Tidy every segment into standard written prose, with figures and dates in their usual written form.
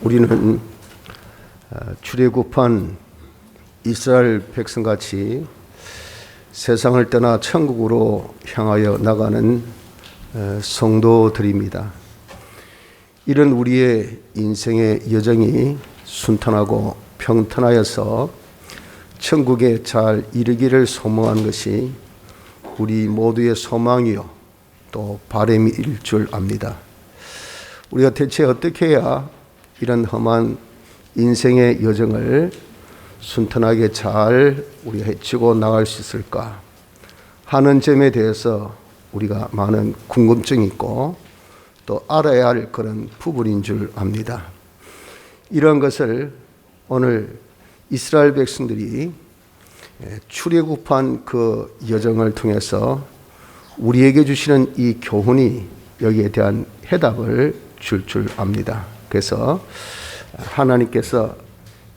우리는 출애굽한 이스라엘 백성같이 세상을 떠나 천국으로 향하여 나가는 성도들입니다. 이런 우리의 인생의 여정이 순탄하고 평탄하여서 천국에 잘 이르기를 소망하는 것이 우리 모두의 소망이요 또 바람일 줄 압니다. 우리가 대체 어떻게 해야 이런 험한 인생의 여정을 순탄하게 잘 우리가 헤치고 나갈 수 있을까 하는 점에 대해서 우리가 많은 궁금증이 있고 또 알아야 할 그런 부분인 줄 압니다. 이런 것을 오늘 이스라엘 백성들이 출애굽한 그 여정을 통해서 우리에게 주시는 이 교훈이 여기에 대한 해답을 줄 압니다. 그래서 하나님께서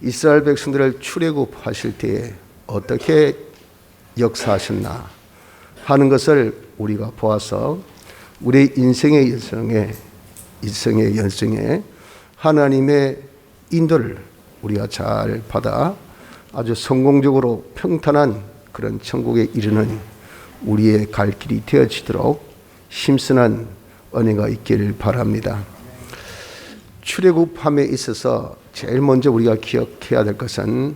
이스라엘 백성들을 출애굽하실 때에 어떻게 역사하셨나 하는 것을 우리가 보아서 우리 인생의 여정에 하나님의 인도를 우리가 잘 받아 아주 성공적으로 평탄한 그런 천국에 이르는 우리의 갈 길이 되어지도록 힘쓰는 은혜가 있기를 바랍니다. 출애굽함에 있어서 제일 먼저 우리가 기억해야 될 것은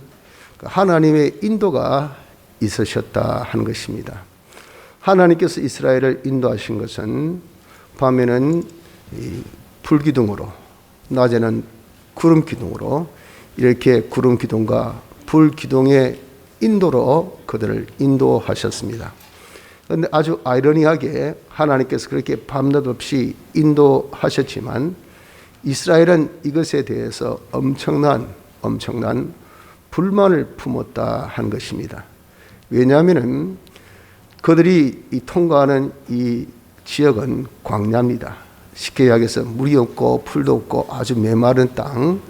하나님의 인도가 있으셨다 하는 것입니다. 하나님께서 이스라엘을 인도하신 것은 밤에는 불기둥으로 낮에는 구름기둥으로 이렇게 구름기둥과 불기둥의 인도로 그들을 인도하셨습니다. 그런데 아주 아이러니하게 하나님께서 그렇게 밤낮 없이 인도하셨지만 이스라엘은 이것에 대해서 엄청난 불만을 품었다 한 것입니다. 왜냐하면 그들이 통과하는 이 지역은 광야입니다. 쉽게 이야기해서 물이 없고 풀도 없고 아주 메마른 땅,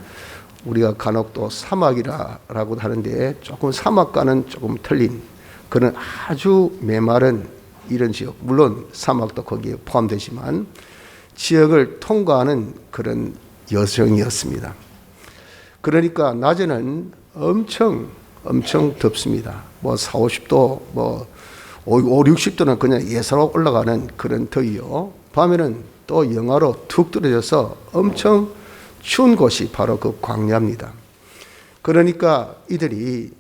우리가 간혹 또 사막이라고 하는데 조금 사막과는 조금 틀린 그런 아주 메마른 이런 지역, 물론 사막도 거기에 포함되지만 지역을 통과하는 그런 여정이었습니다. 그러니까 낮에는 엄청 덥습니다. 4, 50도, 5, 60도는 그냥 예사로 올라가는 그런 더위요. 밤에는 또 영하로 툭 떨어져서 엄청 추운 곳이 바로 그 광야입니다. 그러니까 이들이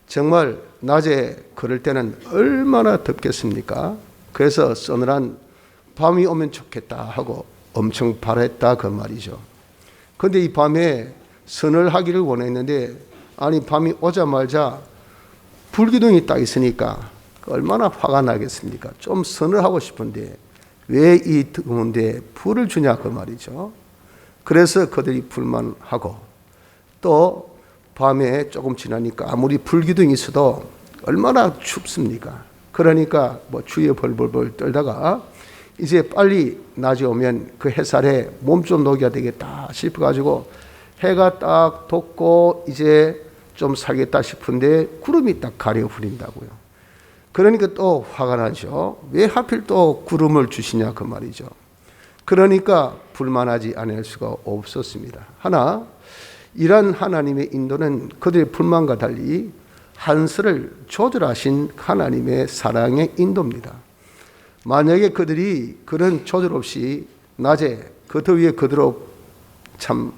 정말 낮에 그럴 때는 얼마나 덥겠습니까? 그래서 서늘한 밤이 오면 좋겠다 하고 엄청 바랬다 그 말이죠. 그런데 이 밤에 서늘하기를 원했는데 아니 밤이 오자마자 불기둥이 딱 있으니까 얼마나 화가 나겠습니까? 좀 서늘하고 싶은데 왜 이 더운데 불을 주냐 그 말이죠. 그래서 그들이 불만하고 또 밤에 조금 지나니까 아무리 불기둥이 있어도 얼마나 춥습니까? 그러니까 주위에 벌벌 떨다가 이제 빨리 낮이 오면 그 햇살에 몸 좀 녹여야 되겠다 싶어가지고 해가 딱 돋고 이제 좀 살겠다 싶은데 구름이 딱 가려버린다고요. 그러니까 또 화가 나죠. 왜 하필 또 구름을 주시냐 그 말이죠. 그러니까 불만하지 않을 수가 없었습니다. 하나, 이러한 하나님의 인도는 그들의 불만과 달리 한스를 조절하신 하나님의 사랑의 인도입니다. 만약에 그들이 그런 조절 없이 낮에 그 더위에 그대로 참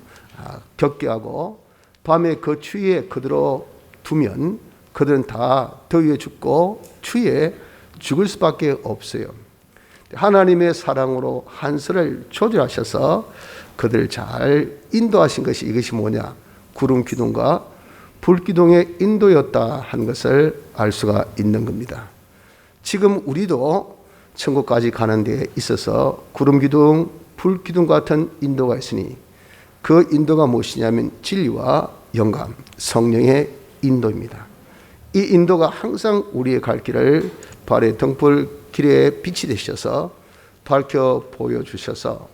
겪게 하고 밤에 그 추위에 그대로 두면 그들은 다 더위에 죽고 추위에 죽을 수밖에 없어요. 하나님의 사랑으로 한스를 조절하셔서 그들을 잘 인도하신 것이 이것이 뭐냐? 구름 기둥과 불 기둥의 인도였다 하는 것을 알 수가 있는 겁니다. 지금 우리도 천국까지 가는 데 있어서 구름 기둥, 불 기둥 같은 인도가 있으니 그 인도가 무엇이냐면 진리와 영감, 성령의 인도입니다. 이 인도가 항상 우리의 갈 길을 발의 등불 길에 빛이 되셔서 밝혀 보여주셔서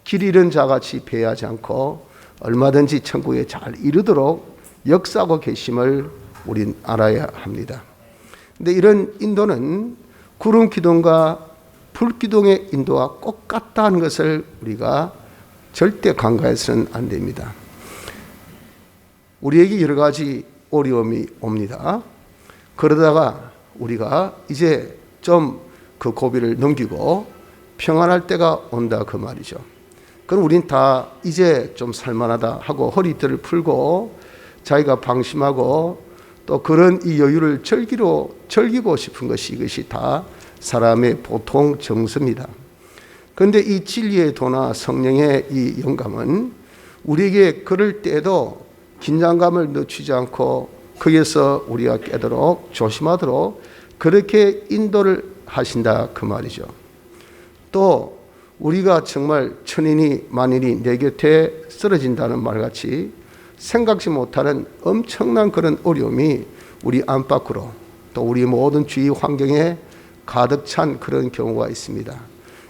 길 잃은 자같이 배회하지 않고 얼마든지 천국에 잘 이르도록 역사하고 계심을 우린 알아야 합니다. 그런데 이런 인도는 구름 기둥과 불 기둥의 인도와 꼭 같다는 것을 우리가 절대 간과해서는 안 됩니다. 우리에게 여러 가지 어려움이 옵니다. 그러다가 우리가 이제 좀 그 고비를 넘기고 평안할 때가 온다 그 말이죠. 그럼 우린 다 이제 좀 살만하다 하고 허리띠를 풀고 자기가 방심하고 또 그런 이 여유를 즐기고 싶은 것이 이것이 다 사람의 보통 정서입니다. 그런데 이 진리의 도나 성령의 이 영감은 우리에게 그럴 때에도 긴장감을 늦추지 않고 거기에서 우리가 깨도록 조심하도록 그렇게 인도를 하신다 그 말이죠. 또 우리가 정말 천인이 만인이 내 곁에 쓰러진다는 말같이 생각지 못하는 엄청난 그런 어려움이 우리 안팎으로 또 우리 모든 주위 환경에 가득 찬 그런 경우가 있습니다.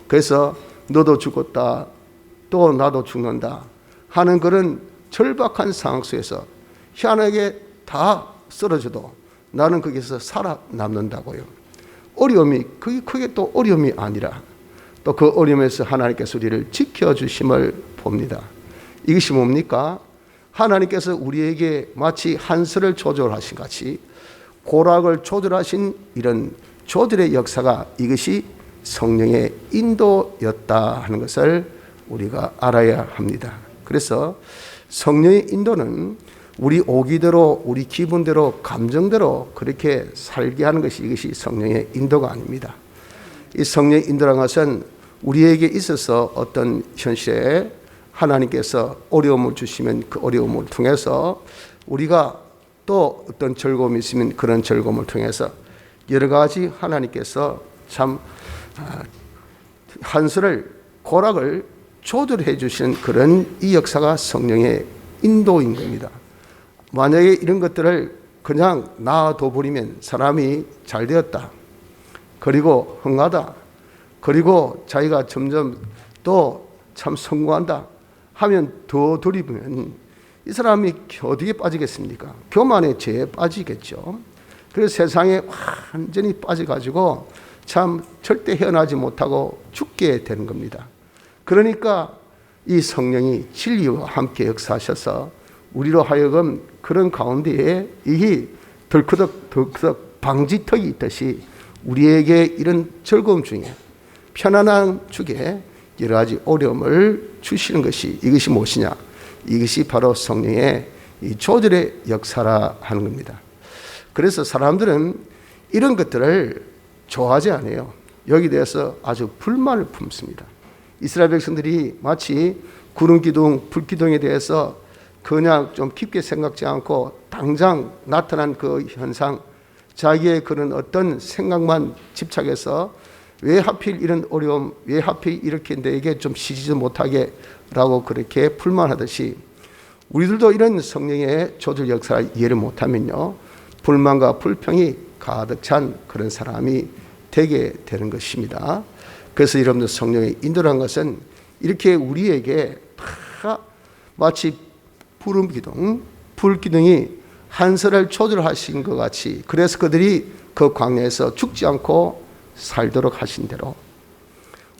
그래서 너도 죽었다 또 나도 죽는다 하는 그런 절박한 상황 속에서 희한하게 다 쓰러져도 나는 거기서 살아남는다고요. 어려움이 그게 또 어려움이 아니라 또 그 어려움에서 하나님께서 우리를 지켜주심을 봅니다. 이것이 뭡니까? 하나님께서 우리에게 마치 한스를 조절하신 같이 고락을 조절하신 이런 조절의 역사가 이것이 성령의 인도였다 하는 것을 우리가 알아야 합니다. 그래서 성령의 인도는 우리 오기대로 우리 기분대로 감정대로 그렇게 살게 하는 것이 이것이 성령의 인도가 아닙니다. 이 성령의 인도라는 것은 우리에게 있어서 어떤 현실에 하나님께서 어려움을 주시면 그 어려움을 통해서 우리가 또 어떤 즐거움이 있으면 그런 즐거움을 통해서 여러 가지 하나님께서 참 한스를 고락을 조절해 주시는 그런 이 역사가 성령의 인도인 겁니다. 만약에 이런 것들을 그냥 놔둬 버리면 사람이 잘 되었다, 그리고 흥하다, 그리고 자기가 점점 또 참 성공한다 하면 더 돌이보면 이 사람이 어디에 빠지겠습니까? 교만의 죄에 빠지겠죠. 그래서 세상에 완전히 빠져가지고 참 절대 헤어나지 못하고 죽게 되는 겁니다. 그러니까 이 성령이 진리와 함께 역사하셔서 우리로 하여금 그런 가운데에 이 덜커덕 방지턱이 있듯이 우리에게 이런 즐거움 중에 편안한 중에 여러 가지 어려움을 주시는 것이 이것이 무엇이냐? 이것이 바로 성령의 이 조절의 역사라 하는 겁니다. 그래서 사람들은 이런 것들을 좋아하지 않아요. 여기 대해서 아주 불만을 품습니다. 이스라엘 백성들이 마치 구름기둥, 불기둥에 대해서 그냥 좀 깊게 생각지 않고 당장 나타난 그 현상, 자기의 그런 어떤 생각만 집착해서 왜 하필 이런 어려움, 왜 하필 이렇게 내게 좀 쉬지도 못하게 라고 그렇게 불만하듯이 우리들도 이런 성령의 조절 역사를 이해를 못하면요, 불만과 불평이 가득 찬 그런 사람이 되게 되는 것입니다. 그래서 여러분들 성령의 인도라는 것은 이렇게 우리에게 다 마치 불기둥, 불기둥이 한스를 조절하신 것 같이, 그래서 그들이 그 광야에서 죽지 않고 살도록 하신 대로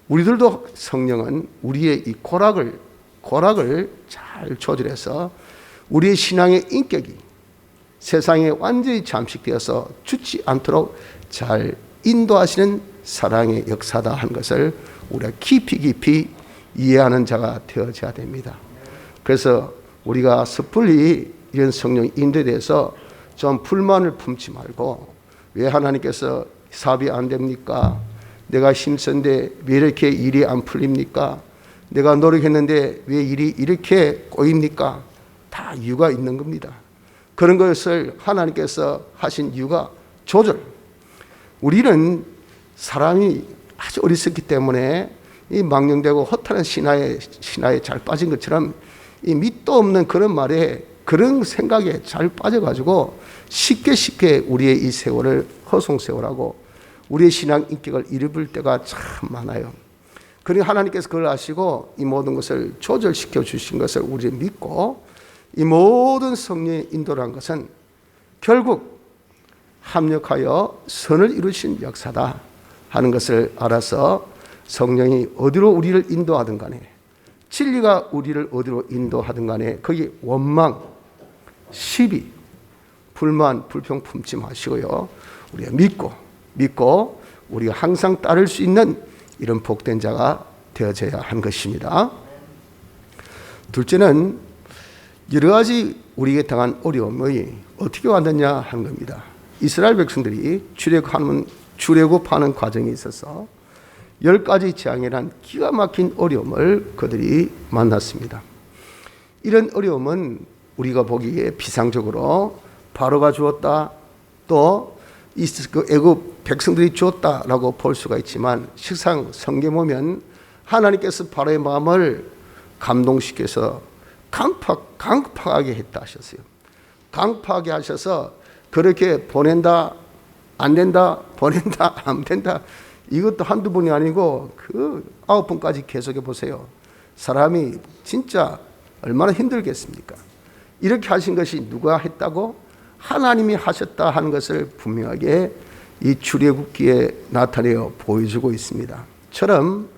우리들도 성령은 우리의 이 고락을 잘 조절해서 우리의 신앙의 인격이 세상에 완전히 잠식되어서 죽지 않도록 잘 인도하시는 사랑의 역사다 하는 것을 우리가 깊이 이해하는 자가 되어져야 됩니다. 그래서 우리가 섣불리 이런 성령 인도에 대해서 좀 불만을 품지 말고, 왜 하나님께서 사업이 안 됩니까? 내가 힘쓴데 왜 이렇게 일이 안 풀립니까? 내가 노력했는데 왜 일이 이렇게 꼬입니까? 다 이유가 있는 겁니다. 그런 것을 하나님께서 하신 이유가 조절. 우리는 사람이 아주 어리석기 때문에 이 망령되고 허탄한 신화에 잘 빠진 것처럼 이 밑도 없는 그런 말에, 그런 생각에 잘 빠져가지고 쉽게 우리의 이 세월을 허송세월하고 우리의 신앙 인격을 잃어버릴 때가 참 많아요. 그러니 하나님께서 그걸 아시고 이 모든 것을 조절시켜 주신 것을 우리 믿고, 이 모든 성령의 인도라는 것은 결국 합력하여 선을 이루신 역사다 하는 것을 알아서 성령이 어디로 우리를 인도하든 간에, 진리가 우리를 어디로 인도하든 간에 거기 원망, 시비, 불만, 불평 품지 마시고요. 우리가 믿고 우리가 항상 따를 수 있는 이런 복된 자가 되어져야 하는 것입니다. 둘째는 여러 가지 우리에게 당한 어려움이 어떻게 왔느냐 하는 겁니다. 이스라엘 백성들이 출애굽하는 과정에 있어서 10가지 재앙이란 기가 막힌 어려움을 그들이 만났습니다. 이런 어려움은 우리가 보기에 비상적으로 바로가 주었다, 또 애굽 백성들이 주었다라고 볼 수가 있지만, 실상 성경에 보면 하나님께서 바로의 마음을 감동시켜서 강팍하게 했다 하셨어요. 강팍하게 하셔서 그렇게 보낸다, 안 된다, 보낸다, 안 된다, 이것도 한두 번이 아니고 그 9번까지 계속해 보세요. 사람이 진짜 얼마나 힘들겠습니까? 이렇게 하신 것이 누가 했다고? 하나님이 하셨다 하는 것을 분명하게 이 출애굽기에 나타내어 보여주고 있습니다. 처럼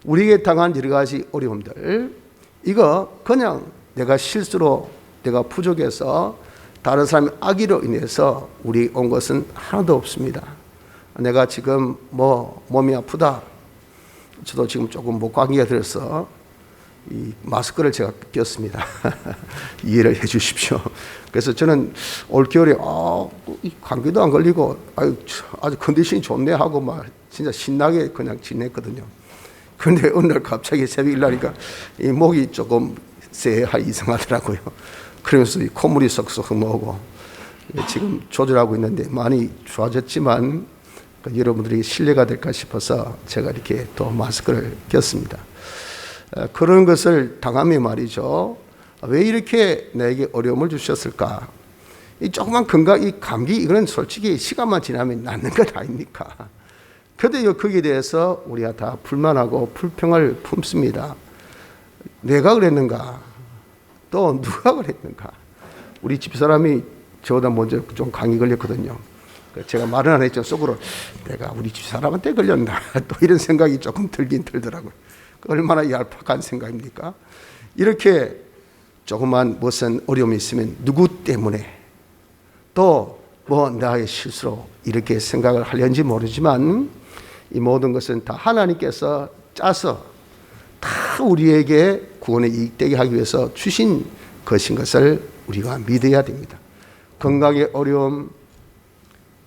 우리에게 당한 여러 가지 어려움들, 이거 그냥 내가 실수로, 내가 부족해서, 다른 사람의 악의로 인해서 우리 온 것은 하나도 없습니다. 내가 지금 몸이 아프다, 저도 지금 조금 목감기가 들어서 이 마스크를 제가 꼈습니다. 이해를 해 주십시오. 그래서 저는 올겨울에 이 감기도 안 걸리고 아주 컨디션이 좋네 하고 막 진짜 신나게 그냥 지냈거든요. 그런데 어느 날 갑자기 새벽 일나니까 이 목이 조금 이상하더라고요. 그러면서 이 콧물이 쏙쏙 나오고 지금 조절하고 있는데 많이 좋아졌지만 여러분들이 신뢰가 될까 싶어서 제가 이렇게 또 마스크를 꼈습니다. 그런 것을 당하며 말이죠. 왜 이렇게 나에게 어려움을 주셨을까? 이 조그만 이 감기, 이거는 솔직히 시간만 지나면 낫는 것 아닙니까? 그런데 거기에 대해서 우리가 다 불만하고 불평을 품습니다. 내가 그랬는가? 또 누가 그랬는가? 우리 집사람이 저보다 먼저 좀 감기 걸렸거든요. 제가 말은 안 했죠. 속으로 내가 우리 집사람한테 걸렸나? 또 이런 생각이 조금 들긴 들더라고요. 얼마나 얄팍한 생각입니까? 이렇게 조그만 무슨 어려움이 있으면 누구 때문에, 또 나의 실수로 이렇게 생각을 하려는지 모르지만, 이 모든 것은 다 하나님께서 짜서 다 우리에게 구원에 이익되게 하기 위해서 주신 것인 것을 우리가 믿어야 됩니다. 건강의 어려움,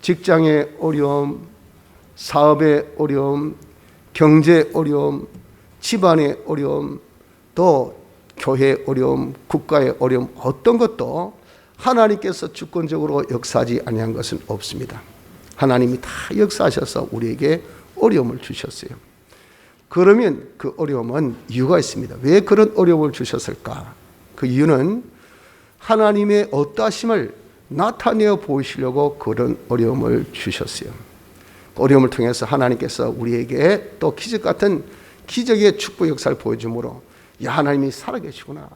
직장의 어려움, 사업의 어려움, 경제 어려움, 집안의 어려움, 또 교회의 어려움, 국가의 어려움, 어떤 것도 하나님께서 주권적으로 역사하지 아니한 것은 없습니다. 하나님이 다 역사하셔서 우리에게 어려움을 주셨어요. 그러면 그 어려움은 이유가 있습니다. 왜 그런 어려움을 주셨을까? 그 이유는 하나님의 어떠하심을 나타내어 보이시려고 그런 어려움을 주셨어요. 어려움을 통해서 하나님께서 우리에게 또 기적 같은 기적의 축복 역사를 보여주므로, 야, 하나님이 살아계시구나.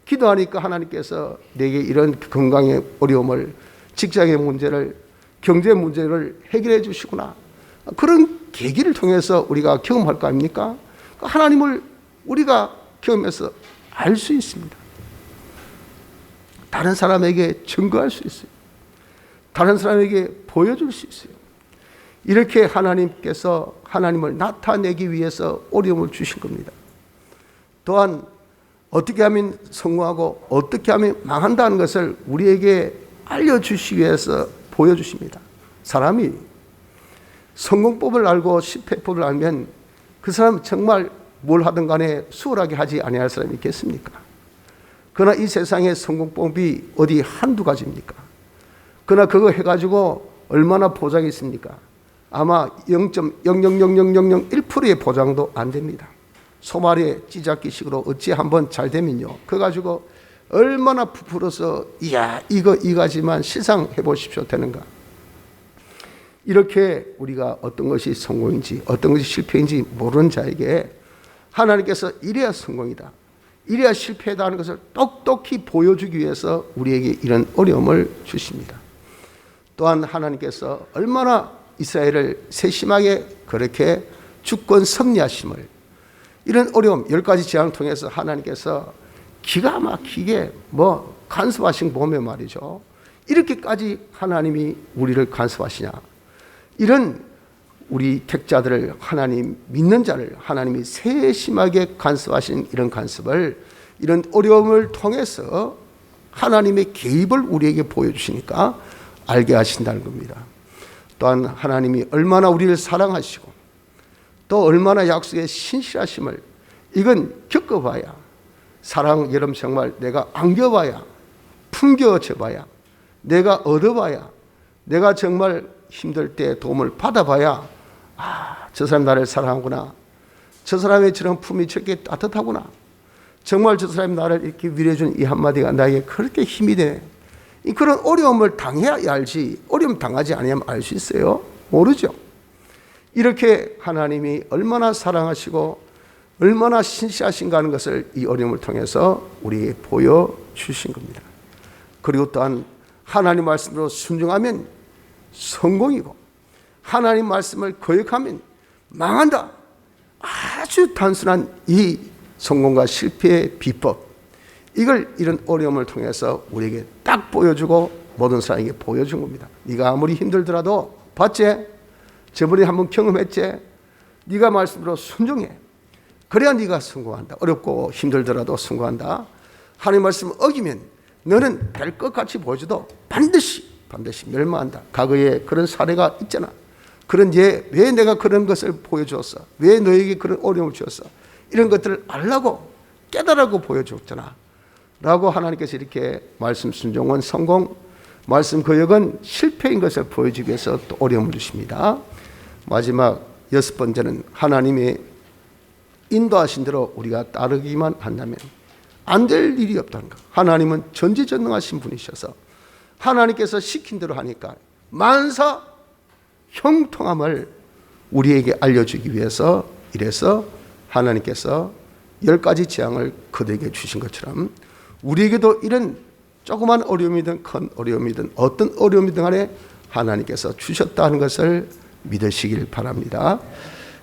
기도하니까 하나님께서 내게 이런 건강의 어려움을, 직장의 문제를, 경제 문제를 해결해 주시구나. 그런 계기를 통해서 우리가 경험할 거 아닙니까? 하나님을 우리가 경험해서 알 수 있습니다. 다른 사람에게 증거할 수 있어요. 다른 사람에게 보여줄 수 있어요. 이렇게 하나님께서 하나님을 나타내기 위해서 어려움을 주신 겁니다. 또한 어떻게 하면 성공하고 어떻게 하면 망한다는 것을 우리에게 알려주시기 위해서 보여주십니다. 사람이 성공법을 알고 실패법을 알면 그 사람 정말 뭘 하든 간에 수월하게 하지 아니할 사람이 있겠습니까? 그러나 이 세상의 성공법이 어디 한두 가지입니까? 그러나 그거 해가지고 얼마나 보장이 있습니까? 아마 0.0000001%의 보장도 안 됩니다. 소말에 찌잡기식으로 어찌 한번 잘 되면요, 그거 가지고 얼마나 부풀어서 이야 이거 이거지만 실상 해보십시오 되는가? 이렇게 우리가 어떤 것이 성공인지 어떤 것이 실패인지 모르는 자에게 하나님께서 이래야 성공이다, 이래야 실패다 하는 것을 똑똑히 보여주기 위해서 우리에게 이런 어려움을 주십니다. 또한 하나님께서 얼마나 이스라엘을 세심하게 그렇게 주권 섭리하심을, 이런 어려움 10가지 재앙을 통해서 하나님께서 기가 막히게 간섭하신 보면 말이죠. 이렇게까지 하나님이 우리를 간섭하시냐. 이런 우리 택자들을, 하나님 믿는 자를 하나님이 세심하게 간섭하신 이런 간섭을, 이런 어려움을 통해서 하나님의 개입을 우리에게 보여주시니까 알게 하신다는 겁니다. 또한 하나님이 얼마나 우리를 사랑하시고 또 얼마나 약속에 신실하심을, 이건 겪어봐야, 사랑 여러분 정말 내가 안겨봐야, 품겨져봐야, 내가 얻어봐야, 내가 정말 힘들 때 도움을 받아봐야, 저 사람 나를 사랑하구나, 저 사람의 저런 품이 저렇게 따뜻하구나, 정말 저 사람이 나를 이렇게 위로해준 이 한마디가 나에게 그렇게 힘이 되네. 그런 어려움을 당해야 알지, 어려움 당하지 않으면 알 수 있어요? 모르죠. 이렇게 하나님이 얼마나 사랑하시고 얼마나 신실하신가 하는 것을 이 어려움을 통해서 우리에게 보여주신 겁니다. 그리고 또한 하나님 말씀으로 순종하면 성공이고 하나님 말씀을 거역하면 망한다. 아주 단순한 이 성공과 실패의 비법, 이걸 이런 어려움을 통해서 우리에게 딱 보여주고 모든 사람에게 보여준 겁니다. 네가 아무리 힘들더라도 봤지? 저번에 한번 경험했지? 네가 말씀으로 순종해. 그래야 네가 성공한다. 어렵고 힘들더라도 성공한다. 하나님 말씀을 어기면 너는 될 것 같이 보여줘도 반드시 멸망한다. 과거에 그런 사례가 있잖아. 그런 왜 내가 그런 것을 보여주었어? 왜 너에게 그런 어려움을 주었어? 이런 것들을 알라고 깨달으라고 보여줬잖아 라고 하나님께서 이렇게 말씀 순종은 성공, 말씀 거역은 실패인 것을 보여주기 위해서 또 어려움을 주십니다. 마지막 6번째는 하나님의 인도하신 대로 우리가 따르기만 한다면 안 될 일이 없다는 것. 하나님은 전지전능하신 분이셔서 하나님께서 시킨 대로 하니까 만사 형통함을 우리에게 알려주기 위해서, 이래서 하나님께서 10가지 재앙을 그들에게 주신 것처럼 우리에게도 이런 조그만 어려움이든 큰 어려움이든 어떤 어려움이든 간에 하나님께서 주셨다는 것을 믿으시길 바랍니다.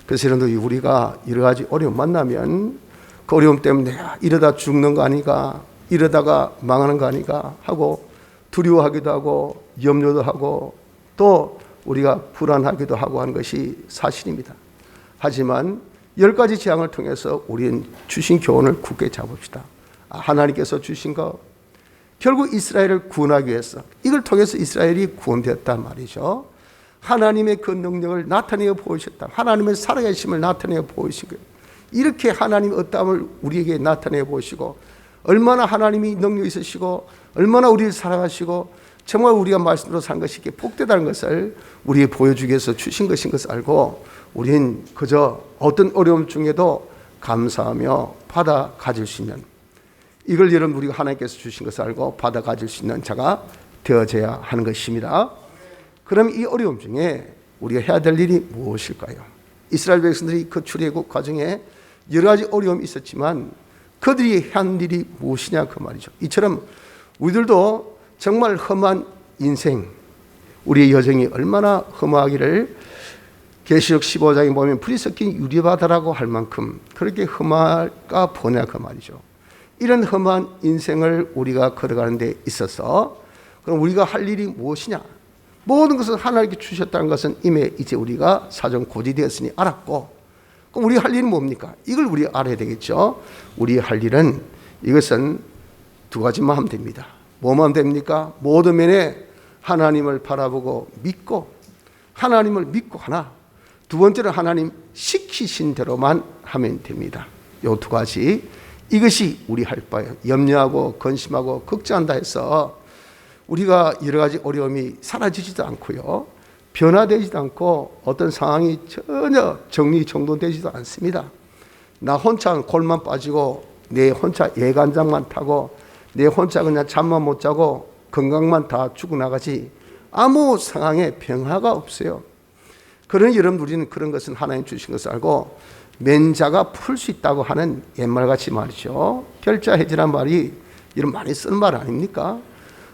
그래서 여러분들, 우리가 여러 가지 어려움 만나면 그 어려움 때문에 내가 이러다 죽는 거 아닌가, 이러다가 망하는 거 아닌가 하고 두려워하기도 하고 염려도 하고 또 우리가 불안하기도 하고 하는 것이 사실입니다. 하지만 10가지 재앙을 통해서 우리는 주신 교훈을 굳게 잡읍시다. 하나님께서 주신 거, 결국 이스라엘을 구원하기 위해서, 이걸 통해서 이스라엘이 구원되었단 말이죠. 하나님의 그 능력을 나타내어 보이셨다. 하나님의 살아계심을 나타내어 보이신 거예요. 이렇게 하나님의 어떠함을 우리에게 나타내어 보시고 얼마나 하나님이 능력이 있으시고 얼마나 우리를 사랑하시고 정말 우리가 말씀으로 산 것이 이렇게 복되다는 것을 우리에게 보여주기 위해서 주신 것인 것을 알고 우리는 그저 어떤 어려움 중에도 감사하며 받아 가질 수 있는, 이걸 여러분 우리가 하나님께서 주신 것을 알고 받아 가질 수 있는 자가 되어져야 하는 것입니다. 그럼 이 어려움 중에 우리가 해야 될 일이 무엇일까요? 이스라엘 백성들이 그 출애굽 과정에 여러 가지 어려움이 있었지만 그들이 한 일이 무엇이냐 그 말이죠. 이처럼 우리들도 정말 험한 인생, 우리의 여정이 얼마나 험하기를 계시록 15장에 보면 불이 섞인 유리바다라고 할 만큼 그렇게 험할까 보냐 그 말이죠. 이런 험한 인생을 우리가 걸어가는 데 있어서 그럼 우리가 할 일이 무엇이냐? 모든 것을 하나님께 주셨다는 것은 이미 이제 우리가 사전 고지되었으니 알았고, 그럼 우리 할 일은 뭡니까? 이걸 우리 알아야 되겠죠. 우리 할 일은, 이것은 두 가지만 하면 됩니다. 뭐만 됩니까? 모든 면에 하나님을 바라보고 믿고, 하나님을 믿고 하나, 두 번째는 하나님 시키신 대로만 하면 됩니다. 이 두 가지, 이것이 우리 할 바예요. 염려하고 근심하고 걱정한다 해서 우리가 여러 가지 어려움이 사라지지도 않고요, 변화되지도 않고 어떤 상황이 전혀 정리정돈되지도 않습니다. 나 혼자 골만 빠지고 내 혼자 예간장만 타고 내 혼자 그냥 잠만 못 자고 건강만 다 죽어나가지 아무 상황에 변화가 없어요. 그러니 여러분, 우리는 그런 것은 하나님 주신 것을 알고 맨자가 풀 수 있다고 하는 옛말같이 말이죠. 결자해지란 말이 이런 많이 쓰는 말 아닙니까?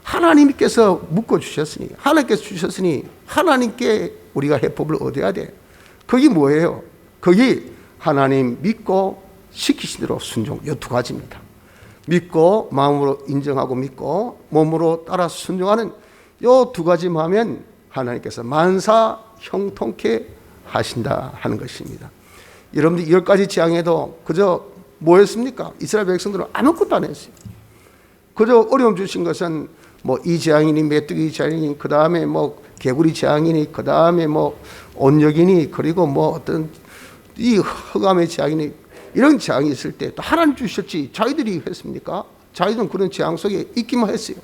하나님께서 묶어주셨으니, 하나님께서 주셨으니 하나님께 우리가 해법을 얻어야 돼. 그게 뭐예요? 그게 하나님 믿고 시키신 대로 순종, 이 두 가지입니다. 믿고 마음으로 인정하고 믿고 몸으로 따라 순종하는 요 두 가지만 하면 하나님께서 만사 형통케 하신다 하는 것입니다. 여러분들 10가지 재앙에도 그저 뭐였습니까? 이스라엘 백성들은 아무것도 안 했어요. 그저 어려움 주신 것은 뭐 이 재앙이니 메뚜기 재앙이니 그 다음에 뭐 개구리 재앙이니 그 다음에 뭐 온역이니 그리고 뭐 어떤 이 흑암의 재앙이니 이런 재앙이 있을 때 또 하나님 주셨지 자기들이 했습니까? 자기들은 그런 재앙 속에 있기만 했어요.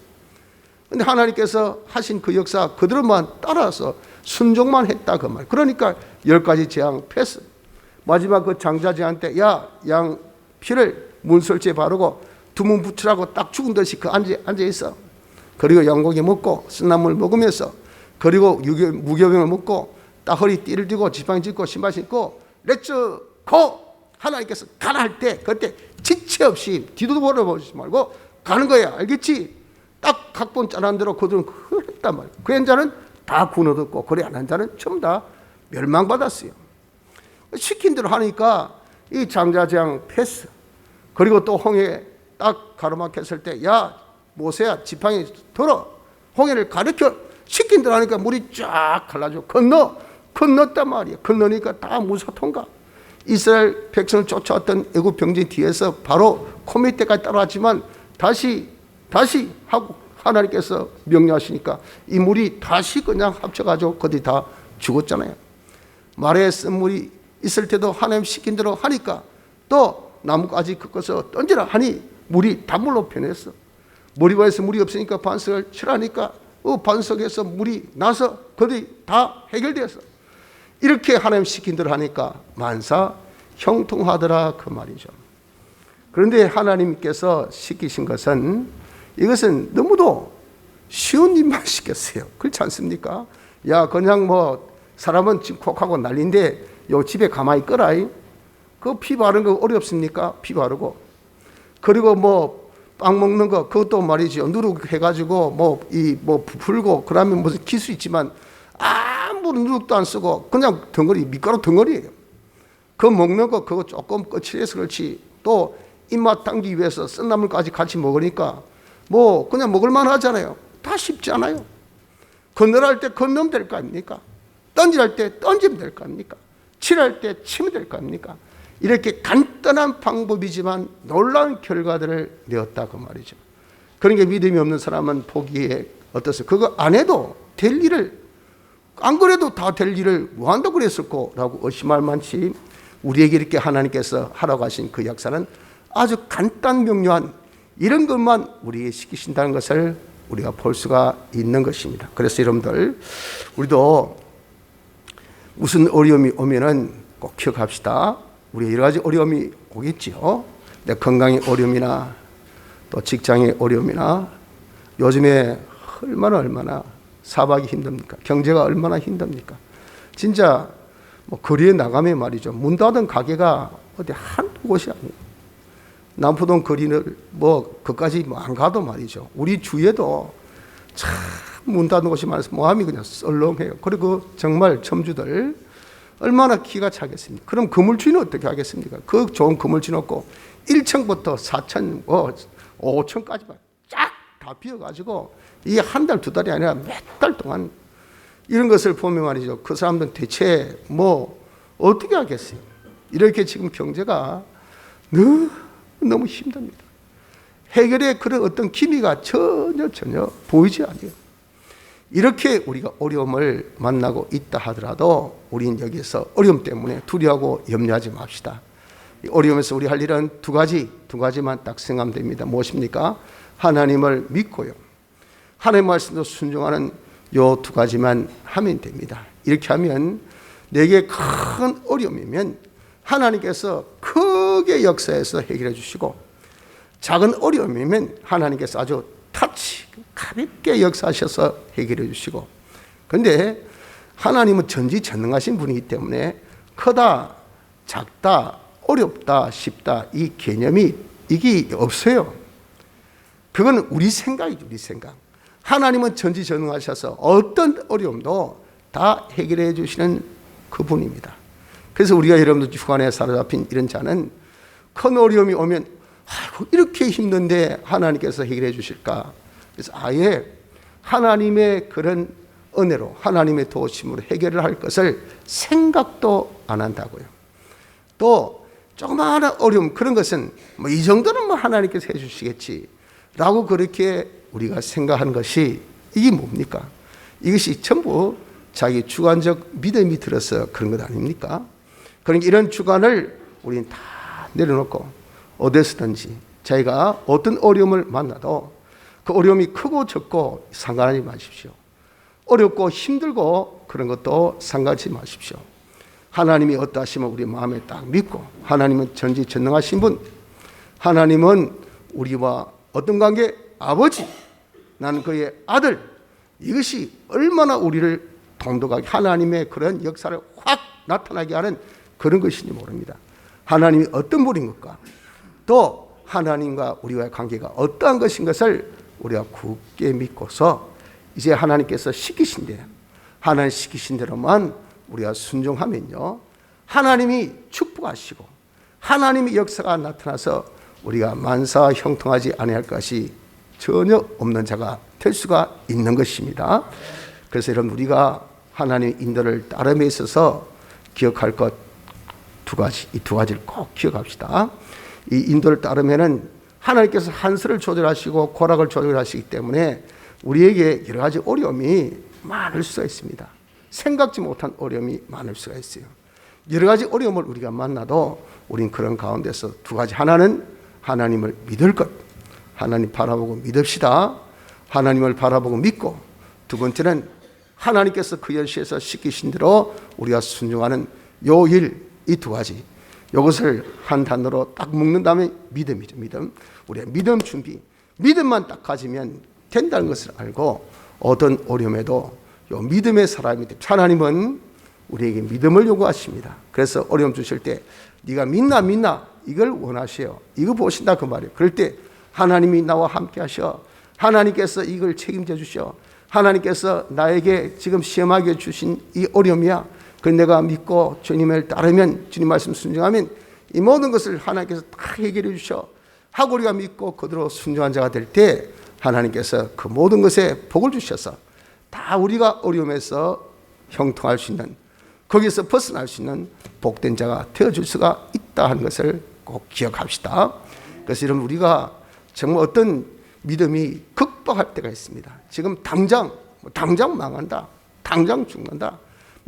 그런데 하나님께서 하신 그 역사 그들만 따라서 순종만 했다 그 말. 그러니까 10가지 재앙 패스. 마지막 그 장자 재앙 때 야 양 피를 문설주에 바르고 두문 붙이라고 딱 죽은 듯이 그 앉아 있어. 그리고 양고기 먹고 쓴나물 먹으면서 그리고 무교병을 먹고 딱 허리 띠를 띠고 지팡이 짚고 신발 신고 렛츠 고! 하나님께서 가라 할 때 그때 지체 없이 뒤도 돌아보지 말고 가는 거야. 알겠지? 딱 각본 짜는 대로 그들은 했단 말이야. 그 현자는 다 구원 얻었고 그래 안 한 자는 전부 다 멸망받았어요. 시킨 대로 하니까 이 장자재앙 패스. 그리고 또 홍해 딱 가로막혔을 때 야 모세야 지팡이 들어 홍해를 가르쳐 시킨 대로 하니까 물이 쫙 갈라져 건넜단 말이야. 건너니까 다 무사 통과. 이스라엘 백성을 쫓아왔던 애굽 병진 뒤에서 바로 코미 때까지 따라왔지만 다시 하고 하나님께서 명령하시니까 이 물이 다시 그냥 합쳐가지고 거기 다 죽었잖아요. 말에 쓴물이 있을 때도 하나님 시킨 대로 하니까 또 나뭇가지 꺾어서 던지라 하니 물이 단물로 변했어. 머리바에서 물이 없으니까 반석을 칠하니까 반석에서 물이 나서 거기 다 해결되었어. 이렇게 하나님 시킨 대로 하니까 만사 형통하더라 그 말이죠. 그런데 하나님께서 시키신 것은 이것은 너무도 쉬운 일만 시켰어요. 그렇지 않습니까? 야 그냥 뭐 사람은 침콕하고 난리인데 요 집에 가만히 있거라. 그 피 바르는 거 어렵습니까? 피 바르고 그리고 뭐 빵 먹는 거 그것도 말이죠. 누룩 해가지고 뭐 풀고 그러면 무슨 기술 있지만 아무 누룩도 안 쓰고 그냥 덩어리 밀가루 덩어리예요. 그 먹는 거 그거 조금 거칠해서 그렇지 또 입맛 당기기 위해서 쓴나물까지 같이 먹으니까 뭐 그냥 먹을만 하잖아요. 다 쉽지 않아요. 건너라 할 때 건너면 될 거 아닙니까? 던지랄 때 던지면 될 거 아닙니까? 칠할 때 치면 될 거 아닙니까? 이렇게 간단한 방법이지만 놀라운 결과들을 내었다 그 말이죠. 그러니까 믿음이 없는 사람은 보기에 어떠세요? 그거 안 해도 될 일을 안 그래도 다 될 일을 뭐 한다고 그랬을 거라고 의심할 만치 우리에게 이렇게 하나님께서 하라고 하신 그 역사는 아주 간단 명료한 이런 것만 우리에게 시키신다는 것을 우리가 볼 수가 있는 것입니다. 그래서 여러분들 우리도 무슨 어려움이 오면은 꼭 기억합시다. 우리 여러 가지 어려움이 오겠지요. 내 건강의 어려움이나 또 직장의 어려움이나 요즘에 얼마나 사박이 힘듭니까? 경제가 얼마나 힘듭니까? 진짜 뭐 거리에 나가면 말이죠. 문 닫은 가게가 어디 한두 곳이 아니에요. 남포동 거리를 뭐 그까지 뭐 안 가도 말이죠. 우리 주위에도 참 문 닫은 곳이 많아서 마음이 그냥 썰렁해요. 그리고 정말 점주들 얼마나 기가 차겠습니까? 그럼 건물주인은 어떻게 하겠습니까? 그 좋은 건물주인 없고 1층부터 4층, 5층까지 쫙 다 비어가지고 이게 한 달, 두 달이 아니라 몇 달 동안 이런 것을 보면 말이죠. 그 사람들은 대체 뭐 어떻게 하겠어요? 이렇게 지금 경제가 너무 힘듭니다. 해결의 그런 어떤 기미가 전혀 보이지 않아요. 이렇게 우리가 어려움을 만나고 있다 하더라도 우리는 여기서 어려움 때문에 두려워하고 염려하지 맙시다. 어려움에서 우리 할 일은 두 가지만 딱 생각하면 됩니다. 무엇입니까? 하나님을 믿고요. 하나님 말씀도 순종하는 요 두 가지만 하면 됩니다. 이렇게 하면 내게 큰 어려움이면 하나님께서 크게 역사해서 해결해 주시고 작은 어려움이면 하나님께서 아주 가볍게 역사하셔서 해결해 주시고 그런데 하나님은 전지전능하신 분이기 때문에 크다, 작다, 어렵다, 쉽다 이 개념이 이게 없어요. 그건 우리 생각이죠. 우리 생각. 하나님은 전지전능하셔서 어떤 어려움도 다 해결해 주시는 그분입니다. 그래서 우리가 여러분들 주관에 사로잡힌 이런 자는 큰 어려움이 오면 아이고, 이렇게 힘든데 하나님께서 해결해 주실까? 그래서 아예 하나님의 그런 은혜로, 하나님의 도우심으로 해결을 할 것을 생각도 안 한다고요. 또 조그마한 어려움, 그런 것은 뭐 이 정도는 뭐 하나님께서 해주시겠지 라고 그렇게 우리가 생각하는 것이, 이게 뭡니까? 이것이 전부 자기 주관적 믿음이 들어서 그런 것 아닙니까? 그러니까 이런 주관을 우리는 다 내려놓고 어디서든지 자기가 어떤 어려움을 만나도 그 어려움이 크고 적고 상관하지 마십시오. 어렵고 힘들고 그런 것도 상관하지 마십시오. 하나님이 어떠하시면 우리 마음에 딱 믿고, 하나님은 전지전능하신 분, 하나님은 우리와 어떤 관계? 아버지, 나는 그의 아들. 이것이 얼마나 우리를 통독하게 하나님의 그런 역사를 확 나타나게 하는 그런 것인지 모릅니다. 하나님이 어떤 분인 것과 또 하나님과 우리와의 관계가 어떠한 것인 것을 우리가 굳게 믿고서 이제 하나님께서 시키신 대로, 하나님 시키신 대로만 우리가 순종하면요, 하나님이 축복하시고 하나님의 역사가 나타나서 우리가 만사 형통하지 아니할 것이 전혀 없는 자가 될 수가 있는 것입니다. 그래서 여러분, 우리가 하나님의 인도를 따름에 있어서 기억할 것 두 가지, 이 두 가지를 꼭 기억합시다. 이 인도를 따르면은 하나님께서 한스를 조절하시고 고락을 조절하시기 때문에 우리에게 여러 가지 어려움이 많을 수가 있습니다. 생각지 못한 어려움이 많을 수가 있어요. 여러 가지 어려움을 우리가 만나도 우린 그런 가운데서 두 가지, 하나는 하나님을 믿을 것, 하나님 바라보고 믿읍시다. 하나님을 바라보고 믿고, 두 번째는 하나님께서 그 연시에서 시키신 대로 우리가 순종하는 요 일, 이 두 가지, 이것을 한 단어로 딱 묶는다면 믿음이죠. 믿음. 우리의 믿음 준비, 믿음만 딱 가지면 된다는 것을 알고 어떤 어려움에도 요 믿음의 사람이 됩니다. 하나님은 우리에게 믿음을 요구하십니다. 그래서 어려움 주실 때 네가 믿나 이걸 원하셔요. 이거 보신다 그 말이에요. 그럴 때 하나님이 나와 함께 하셔. 하나님께서 이걸 책임져 주셔. 하나님께서 나에게 지금 시험하게 주신 이 어려움이야. 그 내가 믿고 주님을 따르면, 주님 말씀 순종하면 이 모든 것을 하나님께서 다 해결해 주셔 하고 우리가 믿고 그대로 순종한 자가 될 때 하나님께서 그 모든 것에 복을 주셔서 다 우리가 어려움에서 형통할 수 있는, 거기서 벗어날 수 있는 복된 자가 되어줄 수가 있다 하는 것을 꼭 기억합시다. 그래서 여러분, 우리가 정말 어떤 믿음이 극복할 때가 있습니다. 지금 당장 망한다, 당장 죽는다,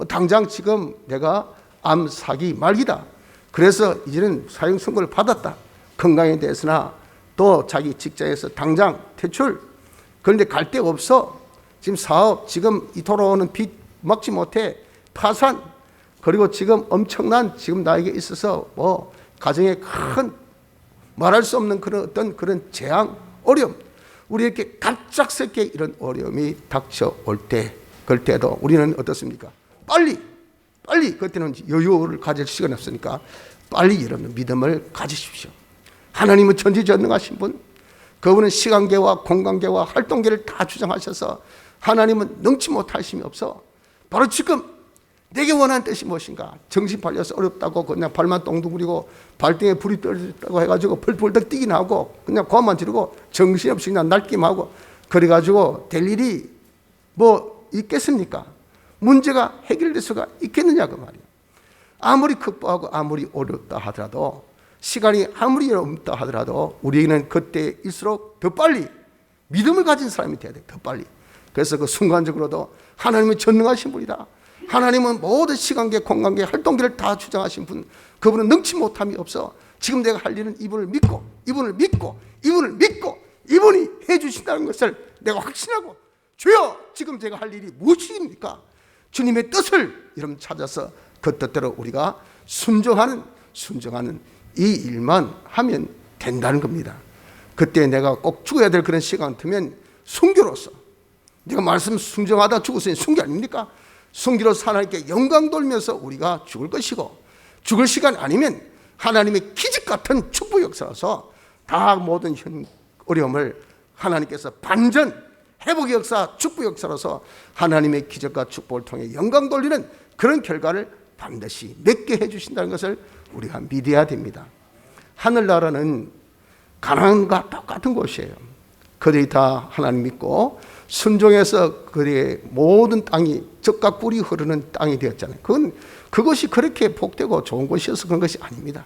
당장 지금 내가 암 사기 말기다, 그래서 이제는 사형 선고를 받았다, 건강에 대해서나 또 자기 직장에서 당장 퇴출, 그런데 갈 데가 없어, 지금 사업, 지금 이 돌아오는 빚 막지 못해 파산, 그리고 지금 엄청난 지금 나에게 있어서 뭐 가정에 큰 말할 수 없는 그런 어떤 그런 재앙, 어려움, 우리에게 갑작스럽게 이런 어려움이 닥쳐올 때, 그럴 때도 우리는 어떻습니까? 빨리 그때는 여유를 가질 시간이 없으니까 빨리 여러분 믿음을 가지십시오. 하나님은 전지전능하신 분, 그분은 시간계와 공간계와 활동계를 다 주장하셔서 하나님은 능치 못하심이 없어. 바로 지금 내게 원하는 뜻이 무엇인가? 정신 팔려서 어렵다고 그냥 발만 똥둥그리고 발등에 불이 떨어졌다고 해가지고 펄펄 뛰긴 하고 그냥 고함만 지르고 정신없이 그냥 날기만 그래가지고 될 일이 뭐 있겠습니까? 문제가 해결될 수가 있겠느냐 그 말이에요. 아무리 극복하고 아무리 어렵다 하더라도, 시간이 아무리 없다 하더라도 우리에게는 그때일수록 더 빨리 믿음을 가진 사람이 돼야 돼. 더 빨리. 그래서 그 순간적으로도 하나님은 전능하신 분이다, 하나님은 모든 시간계 공간계 활동계를 다 주장하신 분, 그분은 능치 못함이 없어. 지금 내가 할 일은 이분을 믿고 이분이 해주신다는 것을 내가 확신하고, 주여 지금 제가 할 일이 무엇입니까? 주님의 뜻을 여러분 찾아서 그 뜻대로 우리가 순종하는 이 일만 하면 된다는 겁니다. 그때 내가 꼭 죽어야 될 그런 시간 같으면 순교로서, 내가 말씀 순종하다 죽었으니 순교 아닙니까? 순교로서 하나님께 영광 돌면서 우리가 죽을 것이고, 죽을 시간 아니면 하나님의 기적 같은 축복 역사라서 다 모든 어려움을 하나님께서 반전 회복의 역사, 축복 역사로서 하나님의 기적과 축복을 통해 영광 돌리는 그런 결과를 반드시 맺게 해주신다는 것을 우리가 믿어야 됩니다. 하늘나라는 가나안과 똑같은 곳이에요. 그들이 다 하나님 믿고 순종해서 그들의 모든 땅이 젖과 꿀이 흐르는 땅이 되었잖아요. 그것이 그렇게 복되고 좋은 곳이어서 그런 것이 아닙니다.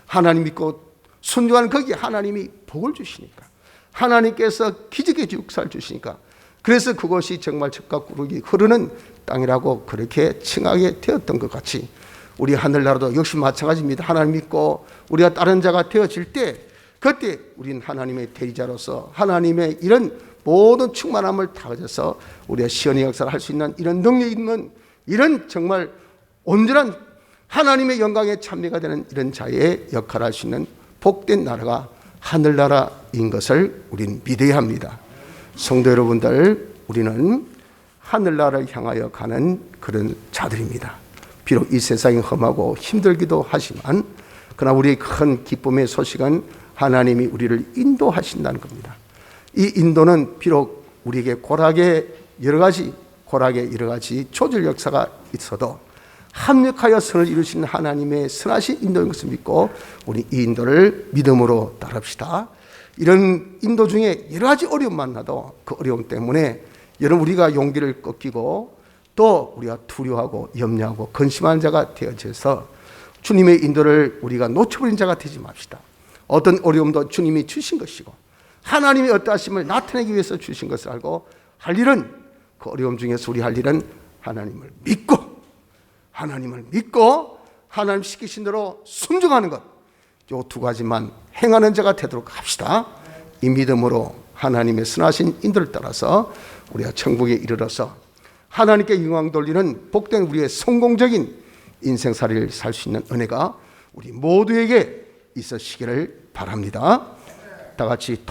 하나님 믿고 순종하는 거기에 하나님이 복을 주시니까, 하나님께서 기적의 역사를 주시니까, 그래서 그것이 정말 젖과 꿀이 흐르는 땅이라고 그렇게 칭하게 되었던 것 같이 우리 하늘나라도 역시 마찬가지입니다. 하나님 믿고 우리가 다른 자가 되어질 때, 그때 우리는 하나님의 대리자로서 하나님의 이런 모든 충만함을 다 가져서 우리가 시온의 역사를 할 수 있는 이런 능력 있는 이런 정말 온전한 하나님의 영광에 참여가 되는 이런 자의 역할을 할 수 있는 복된 나라가 하늘나라인 것을 우리는 믿어야 합니다. 성도 여러분들, 우리는 하늘나라를 향하여 가는 그런 자들입니다. 비록 이 세상이 험하고 힘들기도 하지만 그러나 우리의 큰 기쁨의 소식은 하나님이 우리를 인도하신다는 겁니다. 이 인도는 비록 우리에게 고락의 여러 가지 조절 역사가 있어도 합력하여 선을 이루시는 하나님의 선하신 인도인 것을 믿고 우리 이 인도를 믿음으로 따릅시다. 이런 인도 중에 여러 가지 어려움 만나도 그 어려움 때문에 여러분 우리가 용기를 꺾이고 또 우리가 두려워하고 염려하고 근심하는 자가 되어져서 주님의 인도를 우리가 놓쳐버린 자가 되지 맙시다. 어떤 어려움도 주님이 주신 것이고 하나님의 어떠하심을 나타내기 위해서 주신 것을 알고 할 일은, 그 어려움 중에서 우리 할 일은 하나님을 믿고 하나님 시키신 대로 순종하는 것, 이 두 가지만 행하는 자가 되도록 합시다. 이 믿음으로 하나님의 선하신 인도를 따라서 우리가 천국에 이르러서 하나님께 영광 돌리는 복된 우리의 성공적인 인생살이를 살 수 있는 은혜가 우리 모두에게 있으시기를 바랍니다. 다 같이